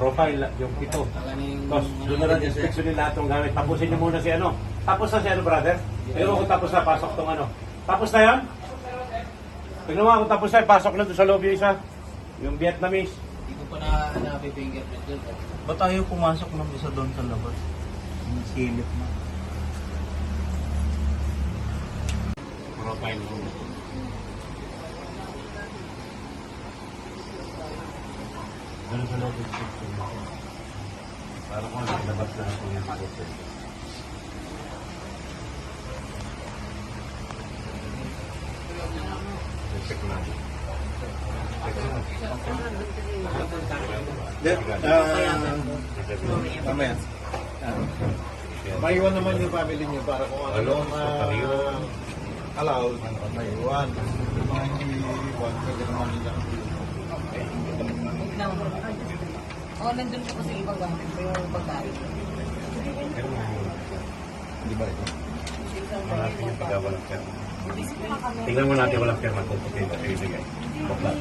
profile, yung pito. Tapos, doon na lang inspection nila lahat ng gamit. Tapusin niyo muna si ano. Tapos na si ano, brother? Tingnan mo kung tapos na, pasok tong ano. Tapos na yan? Tingnan mo kung tapos na, pasok na doon sa lobby isa. Yung Vietnamese. Hindi ko pa na-fingerprint doon. Ba't tayo pumasok ng isa doon sa labas? Ang silip na. Profile mo. Ganun sa lobby inspection mo. Para kung naglabas na ako yung inspection. Check natin. Mamaya. Maiwan naman yung family niyo para kung ano allowed, maiwan. Hindi iwan, pwede naman nila. Nandun ko kasi ibang gamit ko yung pagkain. Di ba ito? Natin yung pagkawalang firma. Tingnan mo natin walang firma kung okay ba ibigay. Bakla.